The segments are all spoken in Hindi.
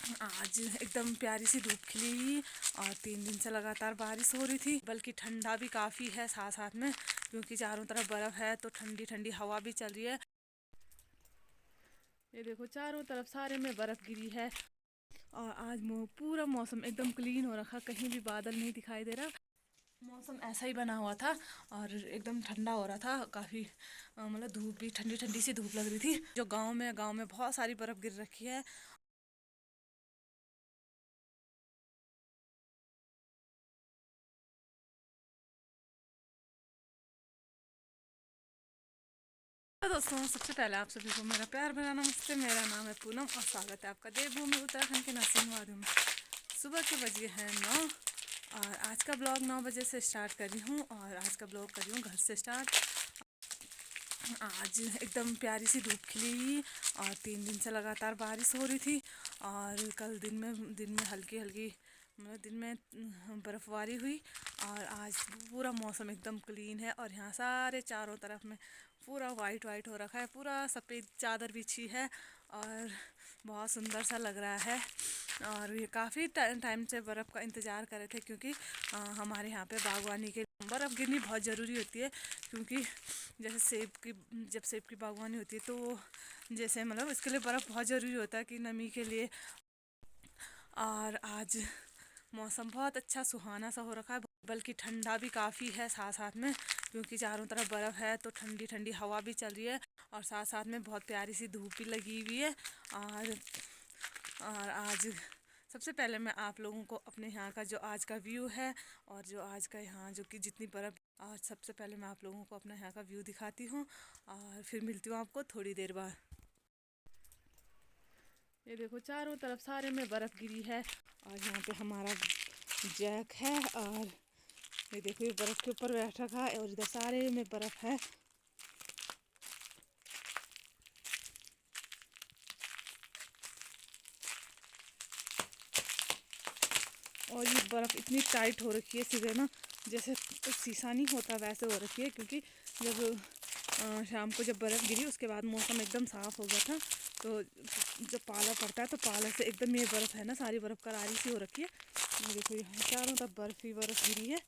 आज एकदम प्यारी सी धूप खिली हुई और 3 दिन से लगातार बारिश हो रही थी, बल्कि ठंडा भी काफ़ी है साथ साथ में, क्योंकि चारों तरफ बर्फ़ है तो ठंडी ठंडी हवा भी चल रही है। ये देखो चारों तरफ सारे में बर्फ़ गिरी है और आज पूरा मौसम एकदम क्लीन हो रखा, कहीं भी बादल नहीं दिखाई दे रहा। मौसम ऐसा ही बना हुआ था और एकदम ठंडा हो रहा था काफ़ी, मतलब धूप भी ठंडी ठंडी सी धूप लग रही थी। जो गांव में बहुत सारी बर्फ़ गिर रखी है। तो दोस्तों, सबसे पहले आप सभी को मेरा प्यार भरा नमस्ते। मेरा नाम है पूनम और स्वागत है आपका देवभूमि उत्तराखंड के नसीम वादियों में। सुबह के बजे हैं 9 और आज का ब्लॉग 9 बजे से स्टार्ट कर रही हूँ और आज का ब्लॉग कर रही हूँ घर से स्टार्ट। आज एकदम प्यारी सी धूप खिली हुई और 3 दिन से लगातार बारिश हो रही थी और कल दिन में हल्की हल्की, मतलब दिन में बर्फ़बारी हुई और आज पूरा मौसम एकदम क्लीन है और यहाँ सारे चारों तरफ में पूरा वाइट वाइट हो रखा है, पूरा सफ़ेद चादर बिछी है और बहुत सुंदर सा लग रहा है। और ये काफ़ी टाइम से बर्फ़ का इंतज़ार कर रहे थे, क्योंकि हमारे यहाँ पे बागवानी के बर्फ़ गिरनी बहुत ज़रूरी होती है, क्योंकि जैसे जब सेब की बागवानी होती है तो जैसे मतलब इसके लिए बर्फ़ बहुत ज़रूरी होता है कि नमी के लिए। और आज मौसम बहुत अच्छा सुहाना सा हो रखा है, बल्कि ठंडा भी काफ़ी है साथ साथ में, क्योंकि चारों तरफ बर्फ़ है तो ठंडी ठंडी हवा भी चल रही है और साथ साथ में बहुत प्यारी सी धूप भी लगी हुई है। और आज सबसे पहले मैं आप लोगों को अपने यहाँ का जो आज का व्यू है और जो आज का यहाँ जो कि जितनी बर्फ़, आज सबसे पहले मैं आप लोगों को अपने यहाँ का व्यू दिखाती हूँ और फिर मिलती हूँ आपको थोड़ी देर बाद। ये देखो चारों तरफ सारे में बर्फ़ गिरी है और यहाँ पे हमारा जैक है और ये देखो ये बर्फ़ के ऊपर बैठ रखा है और इधर सारे में बर्फ़ है। और ये बर्फ़ इतनी टाइट हो रखी है सीधे ना, जैसे तो शीशा नहीं होता वैसे हो रखी है, क्योंकि जब शाम को जब बर्फ़ गिरी उसके बाद मौसम एकदम साफ़ हो गया था, तो जब पाला पड़ता है तो पाला से एकदम ये बर्फ़ है ना सारी बर्फ़ करारी सी हो रखी है। ये देखो यहाँ चारों तरफ बर्फ़ ही बर्फ़ गिरी है।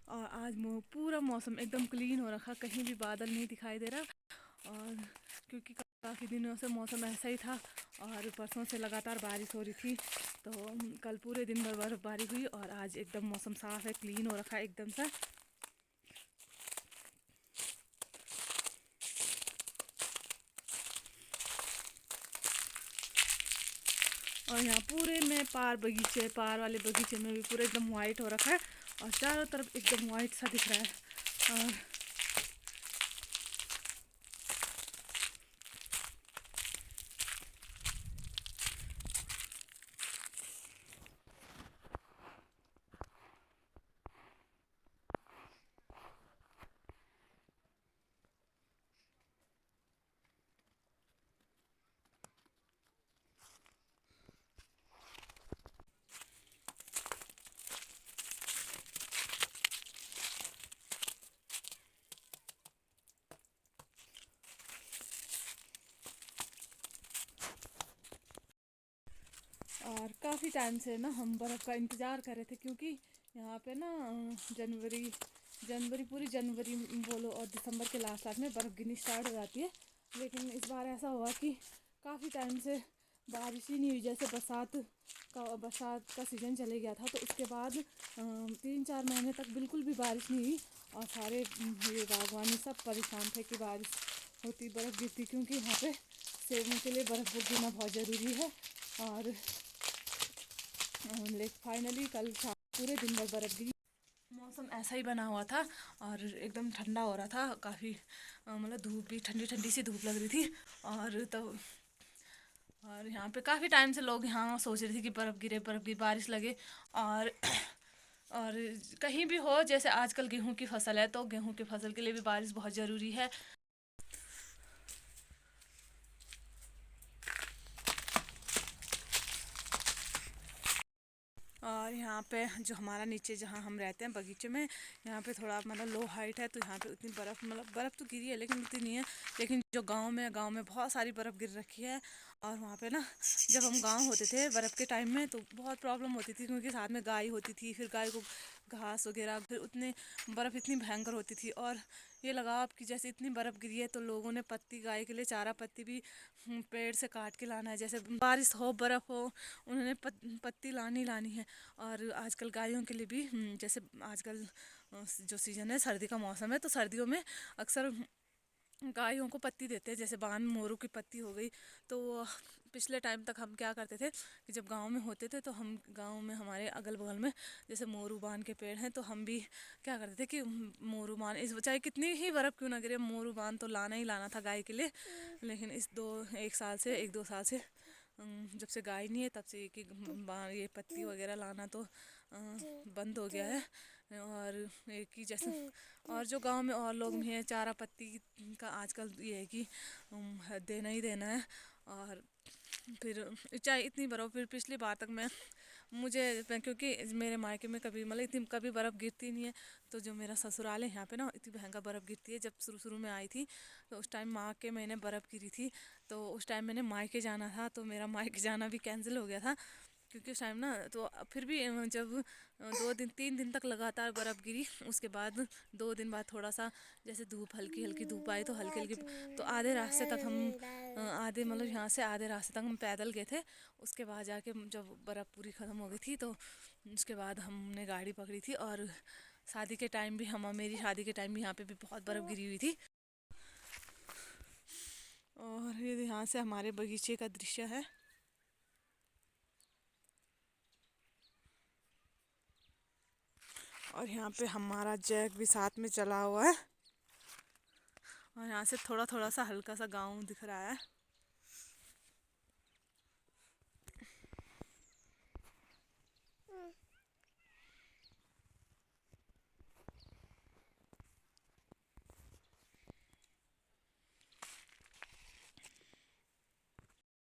और आज पूरा मौसम एकदम क्लीन हो रखा, कहीं भी बादल नहीं दिखाई दे रहा। और क्योंकि काफ़ी दिनों से मौसम ऐसा ही था और परसों से लगातार बारिश हो रही थी, तो कल पूरे दिन भर बर्फ़बारी हुई और आज एकदम मौसम साफ़ है, क्लीन हो रखा है एकदम सा। और यहाँ पूरे में पार वाले बगीचे में भी पूरा एकदम वाइट हो रखा है और चारों तरफ एकदम वाइट सा दिख रहा है। और काफ़ी टाइम से ना हम बर्फ़ का इंतज़ार कर रहे थे, क्योंकि यहाँ पे ना जनवरी जनवरी पूरी जनवरी बोलो और दिसंबर के लास्ट लास्ट में बर्फ़ गिरनी स्टार्ट हो जाती है। लेकिन इस बार ऐसा हुआ कि काफ़ी टाइम से बारिश ही नहीं हुई, जैसे बरसात का सीज़न चले गया था तो उसके बाद 3-4 महीने तक बिल्कुल भी बारिश नहीं हुई और सारे ये बागवानी सब परेशान थे कि बारिश होती बर्फ़ गिरती, क्योंकि यहाँ पे सेबों के लिए बर्फ़ गिरना बहुत ज़रूरी है। और लेकिन फाइनली कल पूरे दिन भर बर्फ़ गिरी। मौसम ऐसा ही बना हुआ था और एकदम ठंडा हो रहा था काफ़ी, मतलब धूप भी ठंडी ठंडी सी धूप लग रही थी। और तो और यहाँ पे काफ़ी टाइम से लोग यहाँ सोच रहे थे कि बर्फ़ गिरे बारिश लगे। और और कहीं भी हो, जैसे आजकल गेहूं की फसल है तो गेहूं की फसल के लिए भी बारिश बहुत ज़रूरी है। और यहाँ पे जो हमारा नीचे जहाँ हम रहते हैं बगीचे में, यहाँ पे थोड़ा मतलब लो हाइट है, तो यहाँ पे उतनी बर्फ़ मतलब बर्फ़ तो गिरी है लेकिन उतनी नहीं है। लेकिन जो गांव में बहुत सारी बर्फ़ गिर रखी है। और वहाँ पे ना जब हम गांव होते थे बर्फ़ के टाइम में तो बहुत प्रॉब्लम होती थी, क्योंकि साथ में गाय होती थी, फिर गाय को घास वगैरह, फिर उतने बर्फ़ इतनी भयंकर होती थी। और ये लगा आप कि जैसे इतनी बर्फ़ गिरी है तो लोगों ने पत्ती, गाय के लिए चारा पत्ती भी पेड़ से काट के लाना है। जैसे बारिश हो बर्फ़ हो, उन्होंने पत्ती लानी है। और आजकल गायों के लिए भी जैसे आजकल जो सीज़न है सर्दी का मौसम है, तो सर्दियों में अक्सर गायों को पत्ती देते हैं, जैसे बान मोरू की पत्ती हो गई। तो पिछले टाइम तक हम क्या करते थे कि जब गांव में होते थे तो हम गांव में हमारे अगल बगल में जैसे मोरू बान के पेड़ हैं, तो हम भी क्या करते थे कि मोरू बान इस चाहे कितनी ही बर्फ़ क्यों ना गिरे, मोरू बान तो लाना ही लाना था गाय के लिए। लेकिन इस एक दो साल से जब से गाय नहीं है तब से ये पत्ती वगैरह लाना तो बंद हो गया है। और एक ही जैसे और जो गांव में और लोग भी हैं, चारा पत्ती का आजकल ये है कि देना ही देना है। और फिर चाहे इतनी बर्फ़, फिर पिछली बार तक क्योंकि मेरे मायके में कभी मतलब इतनी कभी बर्फ़ गिरती नहीं है। तो जो मेरा ससुराल है यहाँ पे ना इतनी भयंकर बर्फ़ गिरती है। जब शुरू शुरू में आई थी तो उस टाइम माँ के महीने बर्फ़ गिरी थी, तो उस टाइम मैंने मायके जाना था, तो मेरा मायके जाना भी कैंसिल हो गया था। क्योंकि उस टाइम ना तो फिर भी जब 2 दिन 3 दिन तक लगातार बर्फ़ गिरी, उसके बाद 2 दिन बाद थोड़ा सा जैसे धूप हल्की हल्की धूप आई, तो हल्की हल्की तो आधे रास्ते तक हम आधे मतलब यहाँ से आधे रास्ते तक हम पैदल गए थे। उसके बाद जाके जब बर्फ़ पूरी ख़त्म हो गई थी तो उसके बाद हमने गाड़ी पकड़ी थी। और शादी के टाइम भी मेरी शादी के टाइम भी यहाँ पे भी बहुत बर्फ़ गिरी हुई थी। और ये यहाँ से हमारे बगीचे का दृश्य है। और यहाँ पे हमारा जैक भी साथ में चला हुआ है। और यहाँ से थोड़ा थोड़ा सा हल्का सा गांव दिख रहा है।